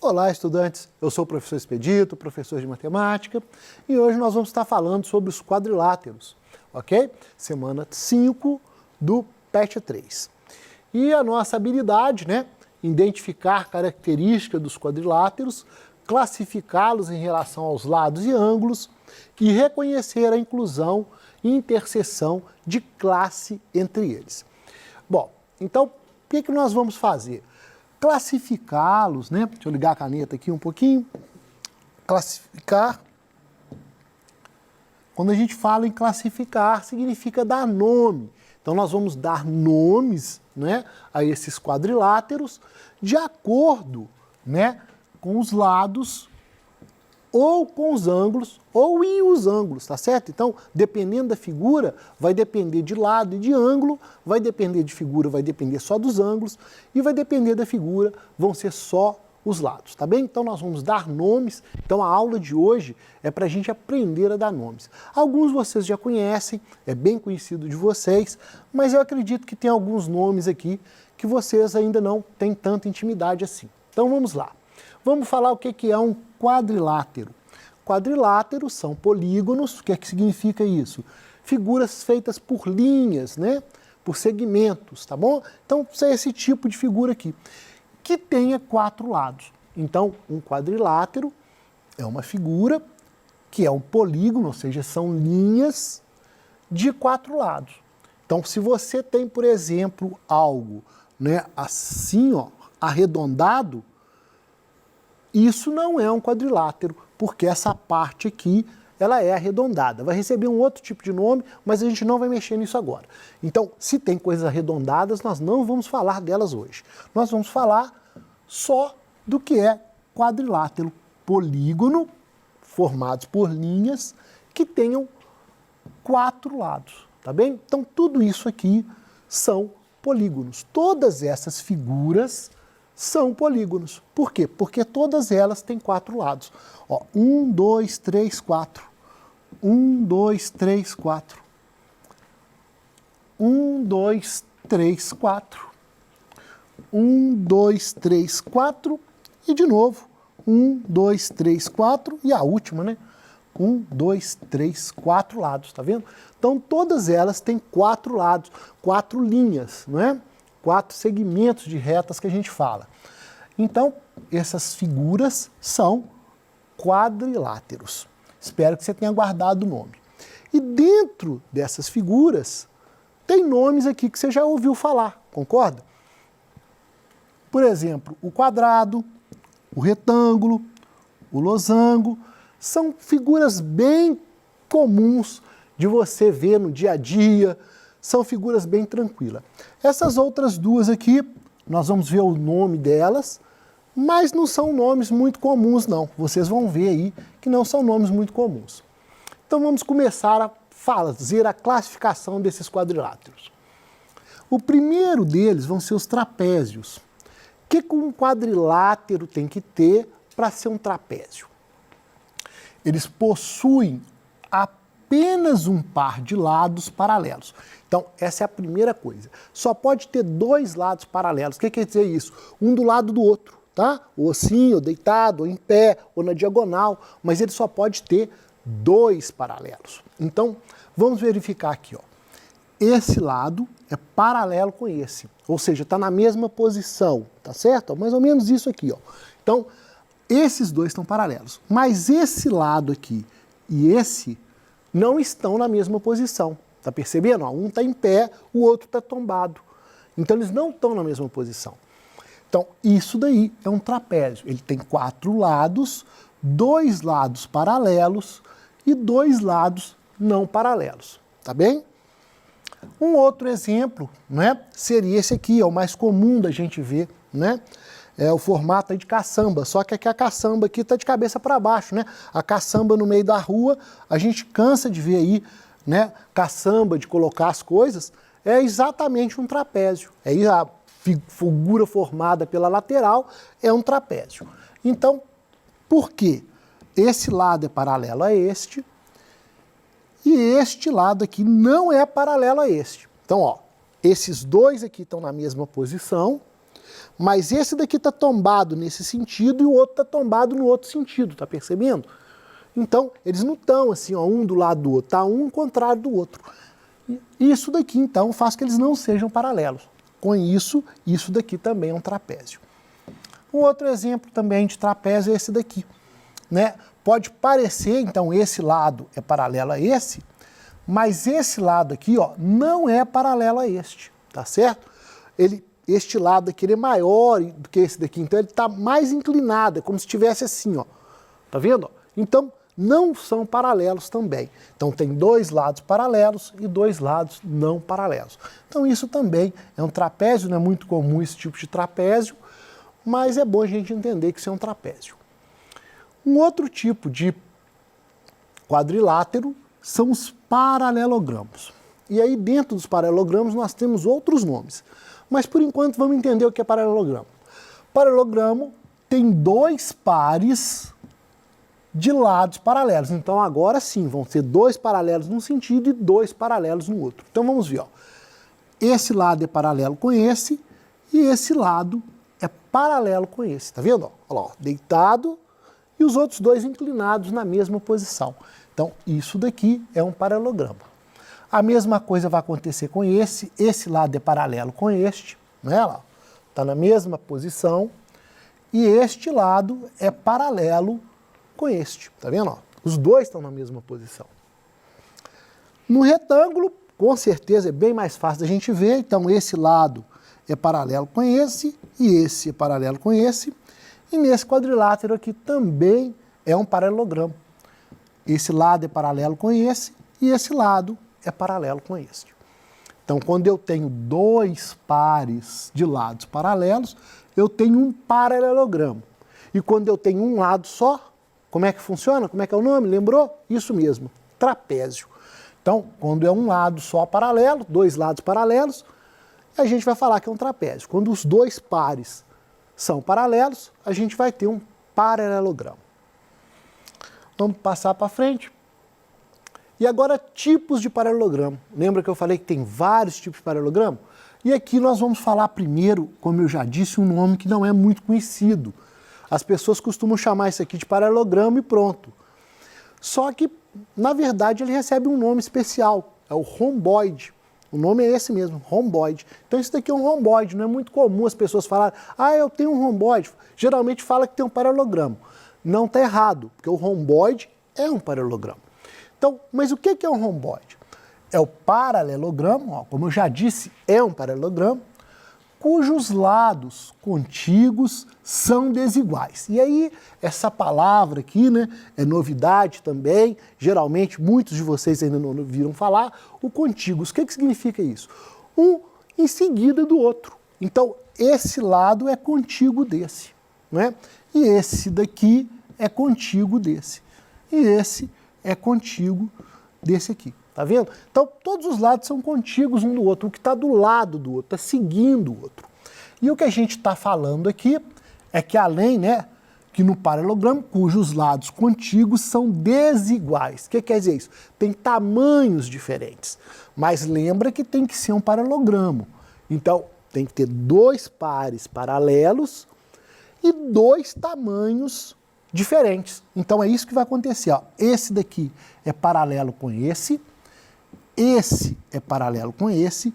Olá, estudantes! Eu sou o professor Expedito, professor de matemática, e hoje nós vamos estar falando sobre os quadriláteros, ok? Semana 5 do PET 3. E a nossa habilidade, né? Identificar características dos quadriláteros, classificá-los em relação aos lados e ângulos e reconhecer a inclusão e interseção de classe entre eles. Bom, então, o que nós vamos fazer? Classificá-los, né? Deixa eu ligar a caneta aqui um pouquinho. Classificar. Quando a gente fala em classificar, significa dar nome. Então, nós vamos dar nomes, né, a esses quadriláteros de acordo, né, com os lados ou com os ângulos, ou em os ângulos, tá certo? Então, dependendo da figura, vai depender de lado e de ângulo, vai depender de figura, vai depender só dos ângulos, e vai depender da figura, vão ser só os lados, tá bem? Então, nós vamos dar nomes. Então, a aula de hoje é para a gente aprender a dar nomes. Alguns vocês já conhecem, é bem conhecido de vocês, mas eu acredito que tem alguns nomes aqui que vocês ainda não têm tanta intimidade assim. Então, vamos lá. Vamos falar o que é um quadrilátero. Quadriláteros são polígonos. O que é que significa isso? Figuras feitas por linhas, né? Por segmentos, tá bom? Então, é esse tipo de figura aqui, que tenha 4 lados. Então, um quadrilátero é uma figura que é um polígono, ou seja, são linhas de 4 lados. Então, se você tem, por exemplo, algo, né, assim, ó, arredondado, isso não é um quadrilátero, porque essa parte aqui, ela é arredondada. Vai receber um outro tipo de nome, mas a gente não vai mexer nisso agora. Então, se tem coisas arredondadas, nós não vamos falar delas hoje. Nós vamos falar só do que é quadrilátero, polígono, formados por linhas que tenham 4 lados, tá bem? Então, tudo isso aqui são polígonos. Todas essas figuras são polígonos. Por quê? Porque todas elas têm 4 lados. Ó, 1, 2, 3, 4. 1, 2, 3, 4. 1, 2, 3, 4. 1, 2, 3, 4. E de novo, 1, 2, 3, 4. E a última, né? 1, 2, 3, 4 lados, tá vendo? Então, todas elas têm 4 lados, 4 linhas, não é? 4 segmentos de retas que a gente fala. Então, essas figuras são quadriláteros. Espero que você tenha guardado o nome. E dentro dessas figuras, tem nomes aqui que você já ouviu falar, concorda? Por exemplo, o quadrado, o retângulo, o losango, são figuras bem comuns de você ver no dia a dia, são figuras bem tranquilas. Essas outras duas aqui, nós vamos ver o nome delas, mas não são nomes muito comuns não. Vocês vão ver aí que não são nomes muito comuns. Então vamos começar a fazer a classificação desses quadriláteros. O primeiro deles vão ser os trapézios. O que um quadrilátero tem que ter para ser um trapézio? Eles possuem apenas um par de lados paralelos. Então, essa é a primeira coisa. Só pode ter 2 lados paralelos. O que quer dizer isso? Um do lado do outro, tá? Ou assim, ou deitado, ou em pé, ou na diagonal, mas ele só pode ter 2 paralelos. Então, vamos verificar aqui, ó. Esse lado é paralelo com esse, ou seja, está na mesma posição, tá certo? Mais ou menos isso aqui, ó. Então, esses 2 estão paralelos, mas esse lado aqui e esse não estão na mesma posição. Tá percebendo? Ó, um está em pé, o outro está tombado. Então, eles não estão na mesma posição. Então, isso daí é um trapézio. Ele tem 4 lados, 2 lados paralelos e 2 lados não paralelos. Tá bem? Um outro exemplo, né, seria esse aqui, é o mais comum da gente ver, né? É o formato aí de caçamba, só que aqui a caçamba aqui está de cabeça para baixo, né? A caçamba no meio da rua, a gente cansa de ver aí, né? Caçamba, de colocar as coisas, é exatamente um trapézio. Aí a figura formada pela lateral é um trapézio. Então, por quê? Esse lado é paralelo a este e este lado aqui não é paralelo a este. Então, ó, esses 2 aqui estão na mesma posição Mas esse daqui está tombado nesse sentido e o outro está tombado no outro sentido, tá percebendo? Então, eles não estão assim, ó, um do lado do outro, tá um contrário do outro. Isso daqui, então, faz que eles não sejam paralelos. Com isso, isso daqui também é um trapézio. Um outro exemplo também de trapézio é esse daqui, né? Pode parecer, então, esse lado é paralelo a esse, mas esse lado aqui, ó, não é paralelo a este, tá certo? Este lado aqui ele é maior do que esse daqui, então ele está mais inclinado, é como se estivesse assim, ó. Tá vendo? Então, não são paralelos também. Então, tem dois lados paralelos e dois lados não paralelos. Então, isso também é um trapézio, não é muito comum esse tipo de trapézio, mas é bom a gente entender que isso é um trapézio. Um outro tipo de quadrilátero são os paralelogramos. E aí, dentro dos paralelogramos, nós temos outros nomes. Mas, por enquanto, vamos entender o que é paralelogramo. Paralelogramo tem dois pares de lados paralelos. Então, agora sim, vão ser dois paralelos num sentido e dois paralelos no outro. Então, vamos ver. Ó. Esse lado é paralelo com esse e esse lado é paralelo com esse. Tá vendo? Olha lá, ó, deitado e os outros dois inclinados na mesma posição. Então, isso daqui é um paralelogramo. A mesma coisa vai acontecer com esse lado é paralelo com este, né? Está na mesma posição, e este lado é paralelo com este, tá vendo? Ó, os dois estão na mesma posição. No retângulo, com certeza é bem mais fácil da gente ver, então esse lado é paralelo com esse, e esse é paralelo com esse, e nesse quadrilátero aqui também é um paralelogramo. Esse lado é paralelo com esse, e esse lado é paralelo com este. Então, quando eu tenho dois pares de lados paralelos, eu tenho um paralelogramo. E quando eu tenho um lado só, como é que funciona? Como é que é o nome? Lembrou? Isso mesmo, trapézio. Então, quando é um lado só paralelo, dois lados paralelos, a gente vai falar que é um trapézio. Quando os dois pares são paralelos, a gente vai ter um paralelogramo. Vamos passar para frente. E agora, tipos de paralelogramo. Lembra que eu falei que tem vários tipos de paralelogramo? E aqui nós vamos falar primeiro, como eu já disse, um nome que não é muito conhecido. As pessoas costumam chamar isso aqui de paralelogramo e pronto. Só que, na verdade, ele recebe um nome especial. É o romboide. O nome é esse mesmo, romboide. Então isso daqui é um romboide. Não é muito comum as pessoas falarem, ah, eu tenho um romboide. Geralmente fala que tem um paralelogramo. Não está errado, porque o romboide é um paralelogramo. Então, mas o que é um romboide? É o paralelogramo, ó, como eu já disse, é um paralelogramo, cujos lados contíguos são desiguais. E aí, essa palavra aqui, né, é novidade também, geralmente muitos de vocês ainda não ouviram falar, o contíguos. O que significa isso? Um em seguida do outro. Então, esse lado é contíguo desse, né? E esse daqui é contíguo desse. E esse é contíguo desse aqui, tá vendo? Então, todos os lados são contíguos um do outro, o que está do lado do outro, está seguindo o outro. E o que a gente está falando aqui é que além, né, que no paralelogramo, cujos lados contíguos são desiguais. O que quer dizer isso? Tem tamanhos diferentes, mas lembra que tem que ser um paralelogramo. Então, tem que ter dois pares paralelos e dois tamanhos diferentes. Então é isso que vai acontecer. Ó. Esse daqui é paralelo com esse é paralelo com esse,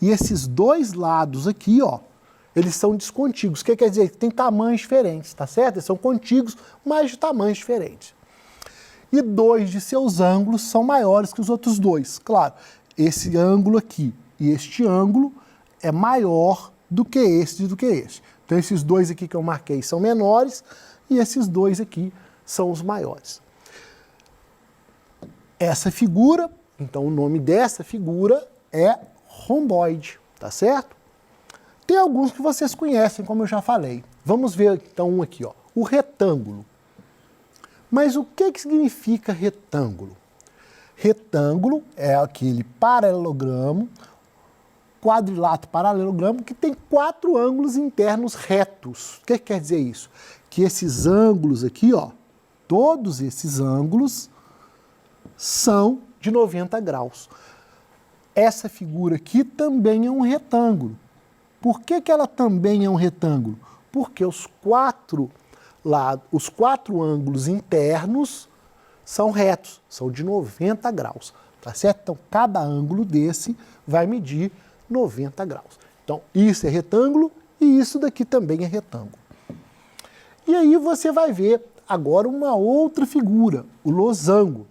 e esses dois lados aqui, ó, eles são descontíguos. O que quer dizer? Que tem tamanhos diferentes, tá certo? Eles são contíguos, mas de tamanhos diferentes. E dois de seus ângulos são maiores que os outros dois. Claro, esse ângulo aqui e este ângulo é maior do que este e do que este. Então esses dois aqui que eu marquei são menores, e esses dois aqui são os maiores. Essa figura, então o nome dessa figura é romboide, tá certo? Tem alguns que vocês conhecem, como eu já falei. Vamos ver então um aqui, ó, o retângulo. Mas o que significa retângulo? Retângulo é aquele paralelogramo, quadrilátero paralelogramo, que tem 4 ângulos internos retos. O que quer dizer isso? Que esses ângulos aqui, ó, todos esses ângulos são de 90 graus. Essa figura aqui também é um retângulo. Por que que ela também é um retângulo? Porque os quatro ângulos internos são retos, são de 90 graus, tá certo? Então, cada ângulo desse vai medir 90 graus. Então, isso é retângulo e isso daqui também é retângulo. E aí você vai ver agora uma outra figura, o losango.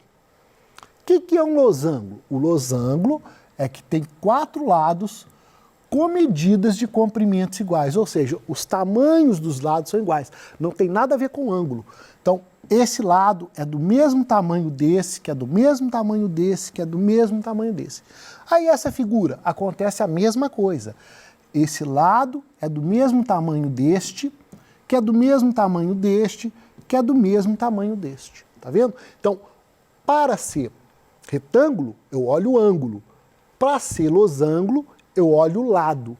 O que é um losango? O losango é que tem 4 lados com medidas de comprimentos iguais, ou seja, os tamanhos dos lados são iguais, não tem nada a ver com ângulo. Então, esse lado é do mesmo tamanho desse, que é do mesmo tamanho desse, que é do mesmo tamanho desse. Aí essa figura acontece a mesma coisa. Esse lado é do mesmo tamanho deste, que é do mesmo tamanho deste, que é do mesmo tamanho deste. Tá vendo? Então, para ser retângulo, eu olho o ângulo. Para ser losango, eu olho o lado.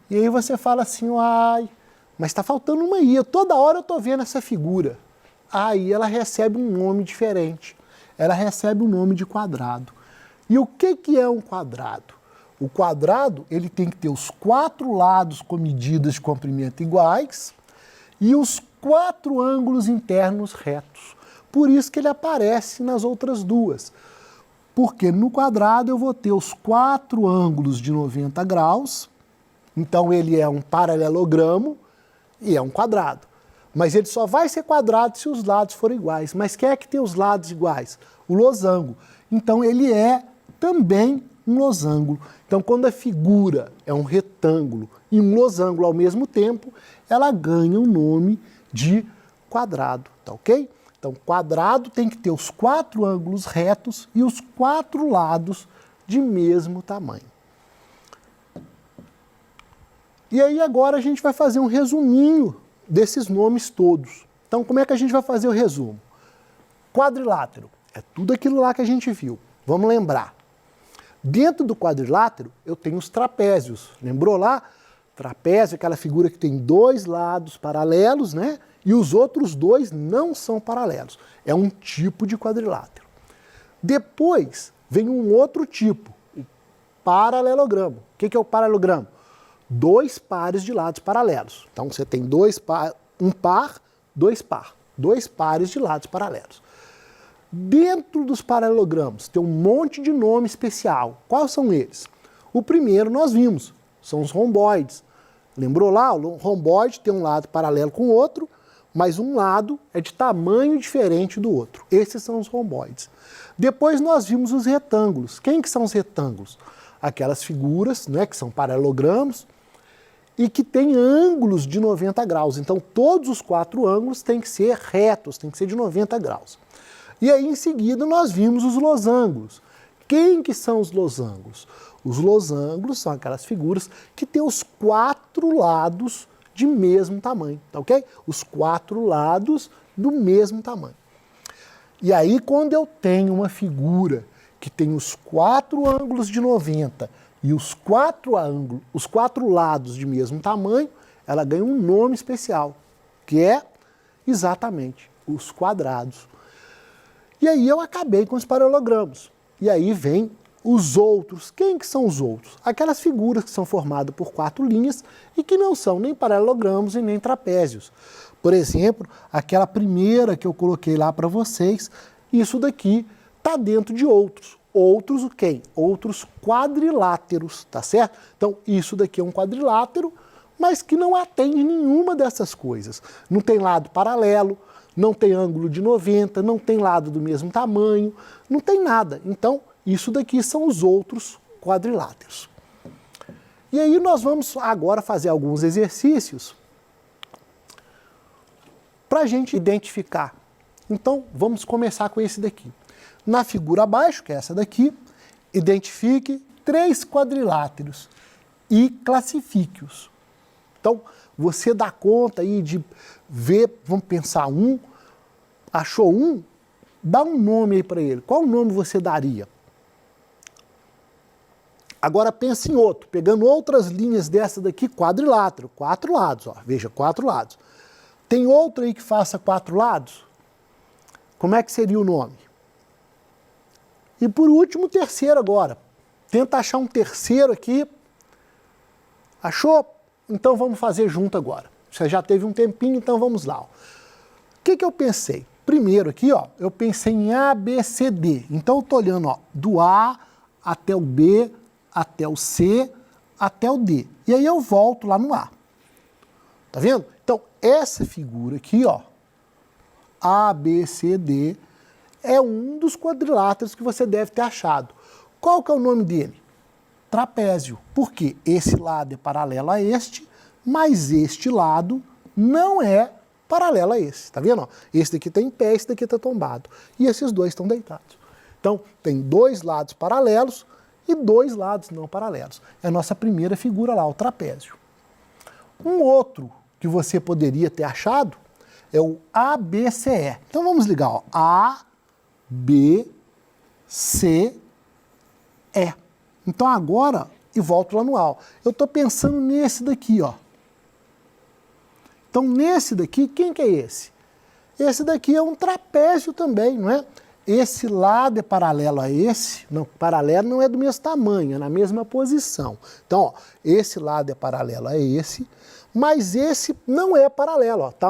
E aí você fala assim, ai, mas está faltando uma aí. Toda hora eu estou vendo essa figura. Aí ela recebe um nome diferente. Ela recebe um nome de quadrado. E o que é um quadrado? O quadrado, ele tem que ter os 4 lados com medidas de comprimento iguais e os 4 ângulos internos retos. Por isso que ele aparece nas outras duas. Porque no quadrado eu vou ter os 4 ângulos de 90 graus, então ele é um paralelogramo e é um quadrado. Mas ele só vai ser quadrado se os lados forem iguais. Mas quem é que tem os lados iguais? O losango. Então ele é também um losango. Então quando a figura é um retângulo e um losango ao mesmo tempo, ela ganha o nome de quadrado, tá ok? Então quadrado tem que ter os 4 ângulos retos e os 4 lados de mesmo tamanho. E aí agora a gente vai fazer um resuminho desses nomes todos. Então como é que a gente vai fazer o resumo? Quadrilátero, é tudo aquilo lá que a gente viu. Vamos lembrar. Dentro do quadrilátero eu tenho os trapézios. Lembrou lá? Trapézio é aquela figura que tem 2 lados paralelos, né? E os outros 2 não são paralelos. É um tipo de quadrilátero. Depois vem um outro tipo, o paralelogramo. O que é o paralelogramo? 2 pares de lados paralelos. Então você tem 2 pares de lados paralelos. Dentro dos paralelogramos tem um monte de nome especial. Quais são eles? O primeiro nós vimos, são os romboides. Lembrou lá? O romboide tem um lado paralelo com o outro, mas um lado é de tamanho diferente do outro. Esses são os romboides. Depois nós vimos os retângulos. Quem que são os retângulos? Aquelas figuras, né, que são paralelogramos e que têm ângulos de 90 graus. Então todos os 4 ângulos têm que ser retos, têm que ser de 90 graus. E aí em seguida nós vimos os losangos. Quem que são os losangos? Os losangos são aquelas figuras que têm os 4 lados de mesmo tamanho, tá ok? Os 4 lados do mesmo tamanho. E aí quando eu tenho uma figura que tem os 4 ângulos de 90 e os 4 lados de mesmo tamanho, ela ganha um nome especial, que é exatamente os quadrados. E aí eu acabei com os paralelogramos. E aí vem os outros. Quem que são os outros? Aquelas figuras que são formadas por 4 linhas e que não são nem paralelogramos e nem trapézios. Por exemplo, aquela primeira que eu coloquei lá para vocês, isso daqui está dentro de outros. Outros o quê? Outros quadriláteros, tá certo? Então isso daqui é um quadrilátero, mas que não atende nenhuma dessas coisas. Não tem lado paralelo, não tem ângulo de 90, não tem lado do mesmo tamanho, não tem nada. Então, isso daqui são os outros quadriláteros. E aí nós vamos agora fazer alguns exercícios para a gente identificar. Então, vamos começar com esse daqui. Na figura abaixo, que é essa daqui, identifique 3 quadriláteros e classifique-os. Então, você dá conta aí de ver, vamos pensar achou um, dá um nome aí para ele. Qual nome você daria? Agora pense em outro, pegando outras linhas dessa daqui, quadrilátero, 4 lados, ó, veja, 4 lados. Tem outro aí que faça 4 lados? Como é que seria o nome? E por último, o terceiro agora. Tenta achar um terceiro aqui. Achou? Então vamos fazer junto agora. Você já teve um tempinho, então vamos lá. Ó. O que eu pensei? Primeiro aqui, ó, eu pensei em A, B, C, D. Então eu estou olhando ó, do A até o B, até o C, até o D. E aí eu volto lá no A. Tá vendo? Então essa figura aqui, ó, A, B, C, D, é um dos quadriláteros que você deve ter achado. Qual que é o nome dele? Trapézio. Porque esse lado é paralelo a este, mas este lado não é paralelo a esse. Tá vendo? Ó, esse daqui está em pé, esse daqui está tombado. E esses dois estão deitados. Então, tem dois lados paralelos e dois lados não paralelos. É a nossa primeira figura lá, o trapézio. Um outro que você poderia ter achado é o ABCE. Então vamos ligar, ó, A, B, C, E. Então agora, e volto lá no A, ó, eu estou pensando nesse daqui, ó. Então nesse daqui, quem que é esse? Esse daqui é um trapézio também, não é? Esse lado é paralelo a esse, não, paralelo não é do mesmo tamanho, é na mesma posição. Então, ó, esse lado é paralelo a esse, mas esse não é paralelo, ó, tá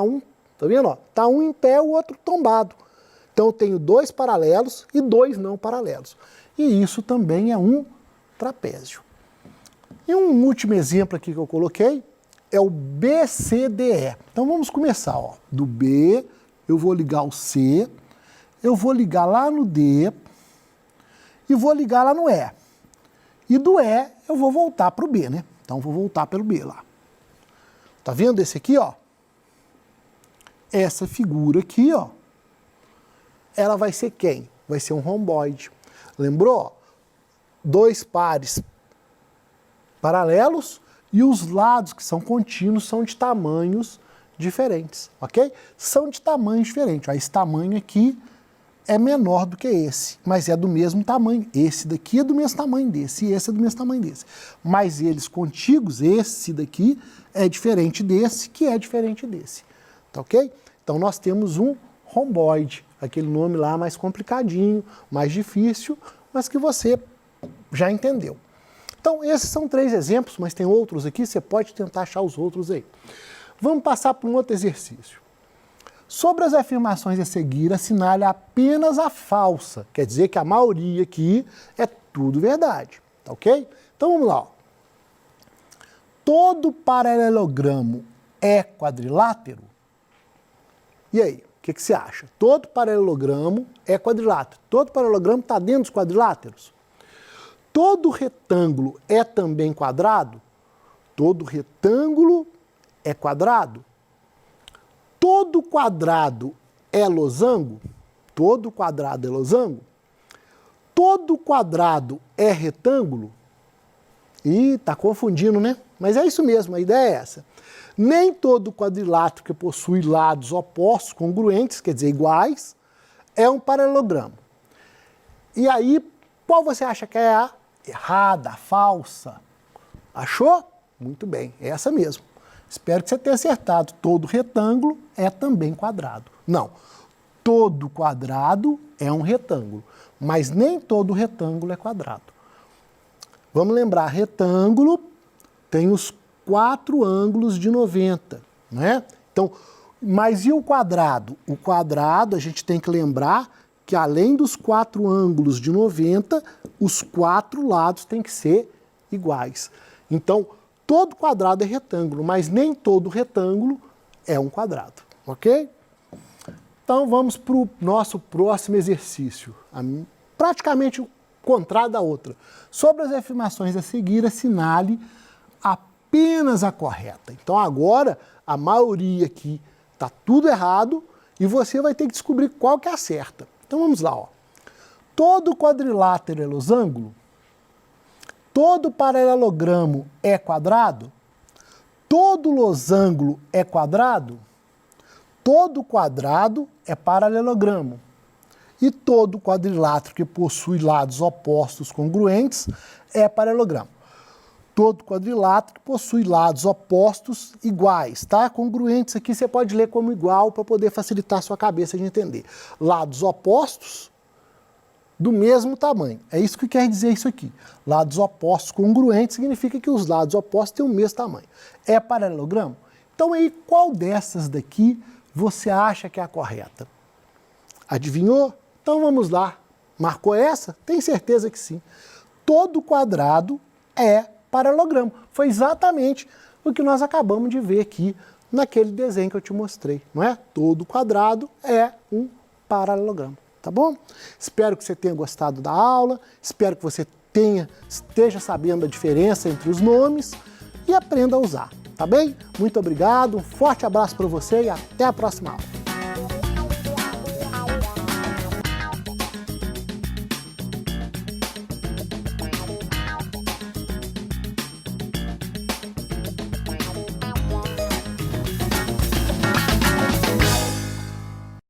vendo, ó? Tá um em pé, o outro tombado. Então eu tenho dois paralelos e dois não paralelos. E isso também é um trapézio. E um último exemplo aqui que eu coloquei é o BCDE. Então vamos começar, ó. Do B, eu vou ligar o C, eu vou ligar lá no D e vou ligar lá no E. E do E eu vou voltar para o B, né? Então vou voltar pelo B lá. Tá vendo esse aqui, ó? Essa figura aqui, ó, ela vai ser quem? Vai ser um romboide. Lembrou? Dois pares paralelos e os lados que são contínuos são de tamanhos diferentes, ok? São de tamanhos diferentes. Ó, esse tamanho aqui é menor do que esse, mas é do mesmo tamanho. Esse daqui é do mesmo tamanho desse, e esse é do mesmo tamanho desse. Mas eles contíguos, esse daqui é diferente desse, que é diferente desse. Tá ok? Então nós temos um romboide, aquele nome lá mais complicadinho, mais difícil, mas que você já entendeu. Então esses são 3 exemplos, mas tem outros aqui, você pode tentar achar os outros aí. Vamos passar para um outro exercício. Sobre as afirmações a seguir, assinale apenas a falsa. Quer dizer que a maioria aqui é tudo verdade, tá ok? Então vamos lá. Ó. Todo paralelogramo é quadrilátero? E aí, o que você acha? Todo paralelogramo é quadrilátero. Todo paralelogramo está dentro dos quadriláteros? Todo retângulo é também quadrado? Todo retângulo é quadrado? Todo quadrado é losango? Todo quadrado é losango? Todo quadrado é retângulo? Ih, tá confundindo, né? Mas é isso mesmo, a ideia é essa. Nem todo quadrilátero que possui lados opostos, congruentes, quer dizer, iguais, é um paralelogramo. E aí, qual você acha que é a errada, a falsa? Achou? Muito bem, é essa mesmo. Espero que você tenha acertado. Todo retângulo é também quadrado. Não, todo quadrado é um retângulo, mas nem todo retângulo é quadrado. Vamos lembrar, retângulo tem os 4 ângulos de 90, né? Então, mas e o quadrado? O quadrado, a gente tem que lembrar que além dos 4 ângulos de 90, os 4 lados têm que ser iguais. Então, todo quadrado é retângulo, mas nem todo retângulo é um quadrado, ok? Então vamos para o nosso próximo exercício, praticamente o contrário da outra. Sobre as afirmações a seguir, assinale apenas a correta. Então agora a maioria aqui está tudo errado e você vai ter que descobrir qual que é a certa. Então vamos lá, ó. Todo quadrilátero é losango? Todo paralelogramo é quadrado? Todo losango é quadrado? Todo quadrado é paralelogramo. E todo quadrilátero que possui lados opostos congruentes é paralelogramo. Todo quadrilátero que possui lados opostos iguais, tá? Congruentes aqui você pode ler como igual para poder facilitar a sua cabeça de entender. Lados opostos do mesmo tamanho. É isso que quer dizer isso aqui. Lados opostos congruentes significa que os lados opostos têm o mesmo tamanho. É paralelogramo? Então aí, qual dessas daqui você acha que é a correta? Adivinhou? Então vamos lá. Marcou essa? Tem certeza que sim. Todo quadrado é paralelogramo. Foi exatamente o que nós acabamos de ver aqui naquele desenho que eu te mostrei, não é? Todo quadrado é um paralelogramo, tá bom? Espero que você tenha gostado da aula, espero que você esteja sabendo a diferença entre os nomes e aprenda a usar, tá bem? Muito obrigado, um forte abraço para você e até a próxima aula.